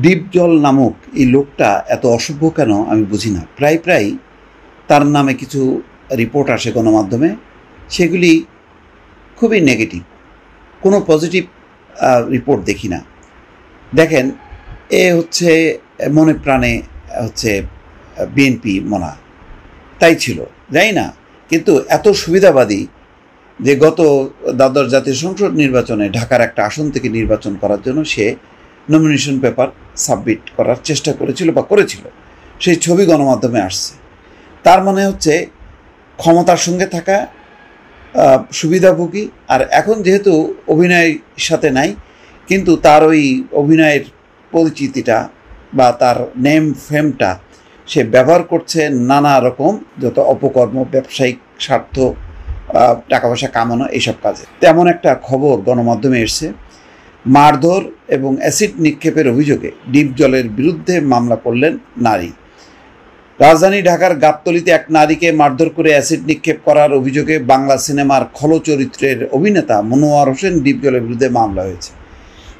ডিপজল নামক এই লোকটা এত অসভ্য কেন আমি বুঝি না। প্রায় প্রায় তার নামে কিছু রিপোর্ট আসে গণমাধ্যমে, সেগুলি খুবই নেগেটিভ, কোনো পজিটিভ রিপোর্ট দেখি না। দেখেন, এ হচ্ছে মনে প্রাণে হচ্ছে বিএনপি মনা, তাই ছিল, যাই না, কিন্তু এত সুবিধাবাদী যে গত দ্বাদশ জাতীয় সংসদ নির্বাচনে ঢাকার একটা আসন থেকে নির্বাচন করার জন্য সে নমিনেশন পেপার সাবমিট করার চেষ্টা করেছিল বা করেছিল, সেই ছবি গণমাধ্যমে আসছে। তার মনে হচ্ছে ক্ষমতার সঙ্গে থাকা, সুবিধাভোগী, আর এখন যেহেতু অভিনয়ের সাথে নাই, কিন্তু তার ওই অভিনয়ের পরিচিতিটা বা তার নেম ফেমটা সে ব্যবহার করছে নানা রকম যত অপকর্ম, ব্যবসায়িক স্বার্থ, টাকা পয়সা কামানো, এইসব কাজে। তেমন একটা খবর গণমাধ্যমে এসছে, মারধর এবং অ্যাসিড নিক্ষেপের অভিযোগে ডিপজলের বিরুদ্ধে মামলা করলেন নারী। রাজধানী ঢাকার গাবতলীতে এক নারীকে মারধর করে অ্যাসিড নিক্ষেপ করার অভিযোগে বাংলা সিনেমার খল চরিত্রের অভিনেতা মনোয়ার হোসেন ডিপজলের বিরুদ্ধে মামলা হয়েছে।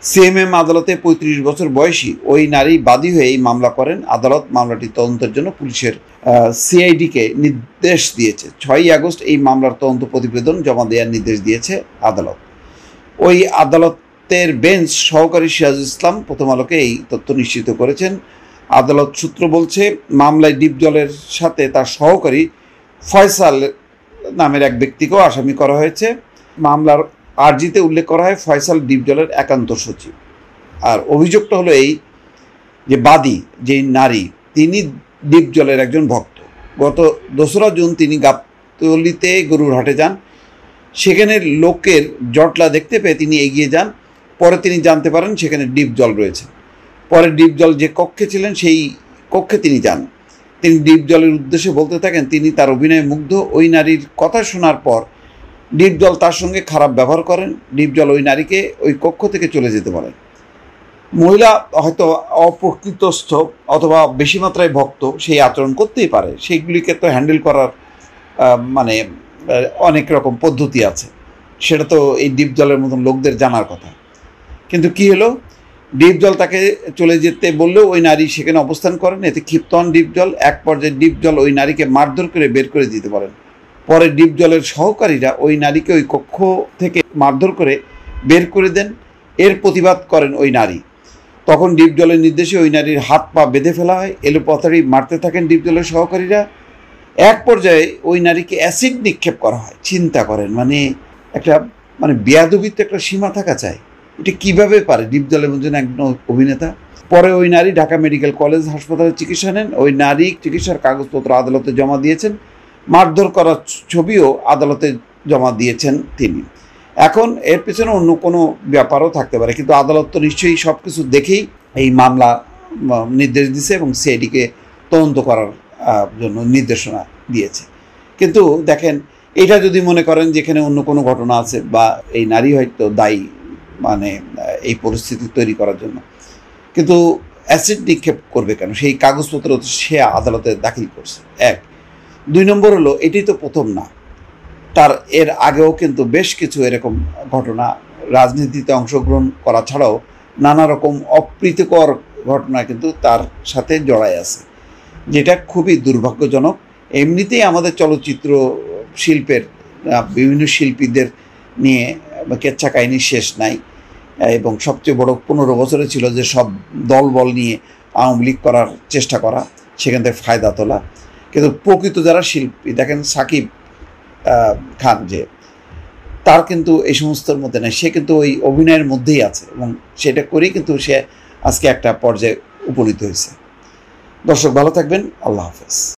সিএমএম আদালতে ৩৫ বছর বয়সী ওই নারী বাদী হয়ে এই মামলা করেন। আদালত মামলাটি তদন্তের জন্য পুলিশের সিআইডিকে নির্দেশ দিয়েছে। ৬ই আগস্ট এই মামলার তদন্ত প্রতিবেদন জমা দেওয়ার নির্দেশ দিয়েছে আদালত। ওই আদালতের বেঞ্চ সহকারী সিরাজুল ইসলাম প্রথম আলোকে এই তথ্য নিশ্চিত করেছেন। আদালত সূত্র বলছে, মামলায় ডিপজলের সাথে তার সহকারী ফয়সাল নামের এক ব্যক্তিকেও আসামি করা হয়েছে। মামলার আর্জিতে উল্লেখ করা হয় ফয়সাল ডিপজলের একান্ত সচিব। আর অভিযোগটা হলো এই যে বাদী যেই নারী, তিনি ডিপজলের একজন ভক্ত। গত ২রা জুন তিনি গাবতলীতে গরুর হাটে যান। সেখানে লোকের জটলা দেখতে পেয়ে তিনি এগিয়ে যান। পরে তিনি জানতে পারেন সেখানে ডিপজল রয়েছে। পরে ডিপজল যে কক্ষে ছিলেন সেই কক্ষে তিনি যান। তিনি ডিপজলের উদ্দেশ্যে বলতে থাকেন তিনি তার অভিনয়ে মুগ্ধ। ওই নারীর কথা শোনার পর ডিপজল তার সঙ্গে খারাপ ব্যবহার করেন। ডিপজল ওই নারীকে ওই কক্ষ থেকে চলে যেতে বলেন। মহিলা হয়তো অপ্রকৃতস্থ অথবা বেশি মাত্রায় ভক্ত, সেই আচরণ করতেই পারে, সেইগুলিকে তো হ্যান্ডেল করার মানে অনেক রকম পদ্ধতি আছে, সেটা তো এই ডিপজলের মতন লোকদের জানার কথা। কিন্তু কি হলো, ডিপজল তাকে চলে যেতে বললেও ওই নারী সেখানে অবস্থান করেন। এতে ক্ষিপ্ত হন ডিপজল। এক পর্যায়ে ডিপজল ওই নারীকে মারধর করে বের করে দিতে পারেন। পরে ডিপজলের সহকারীরা ওই নারীকে ওই কক্ষ থেকে মারধর করে বের করে দেন। এর প্রতিবাদ করেন ওই নারী। তখন ডিপজলের নির্দেশে ওই নারীর হাত পা বেঁধে ফেলা হয়। এলোপাতাড়ি মারতে থাকেন ডিপজলের সহকারীরা। এক পর্যায়ে ওই নারীকে অ্যাসিড নিক্ষেপ করা হয়। চিন্তা করেন, একটা বেয়াদবির তো একটা সীমা থাকা চাই। এটা কীভাবে পারে ডিপজলের মধ্যে একজন অভিনেতা? পরে ওই নারী ঢাকা মেডিকেল কলেজ হাসপাতালে চিকিৎসা নেন। ওই নারী চিকিৎসার কাগজপত্র আদালতে জমা দিয়েছেন। মারধর করার ছবিও আদালতে জমা দিয়েছেন তিনি। এখন এর পেছনে অন্য কোনো ব্যাপারও থাকতে পারে, কিন্তু আদালত তো নিশ্চয়ই সব কিছু দেখেই এই মামলা নির্দেশ দিয়েছে এবং সিআইডিকে তদন্ত করার জন্য নির্দেশনা দিয়েছে। কিন্তু দেখেন, এটা যদি মনে করেন যেখানে অন্য কোনো ঘটনা আছে বা এই নারী হয়তো দায়ী এই পরিস্থিতি তৈরি করার জন্য, কিন্তু অ্যাসিড নিক্ষেপ করবে কেন? সেই কাগজপত্র সে আদালতে দাখিল করছে। ১। ২ নম্বর হলো, এটি তো প্রথম না, তার এর আগেও কিন্তু বেশ কিছু এরকম ঘটনা, রাজনীতিতে অংশগ্রহণ করা ছাড়াও নানা রকম অপ্রীতিকর ঘটনা কিন্তু তার সাথে জড়ায় আছে, যেটা খুবই দুর্ভাগ্যজনক। এমনিতেই আমাদের চলচ্চিত্র শিল্পের বিভিন্ন শিল্পীদের নিয়ে কেচ্ছা কাহিনী শেষ নাই, এবং সবচেয়ে বড় ১৫ বছরে ছিল যে সব দলবল নিয়ে আওয়ামী লীগ করার চেষ্টা করা, সেখান থেকে ফায়দা তোলা। কিন্তু প্রকৃত যারা শিল্পী, দেখেন সাকিব খান, যে তার কিন্তু এই সমস্তর মধ্যে নেই, সে কিন্তু ওই অভিনয়ের মধ্যেই আছে এবং সেটা করেই কিন্তু সে আজকে একটা পর্যায়ে উপনীত হয়েছে। দর্শক ভালো থাকবেন, আল্লাহ হাফেজ।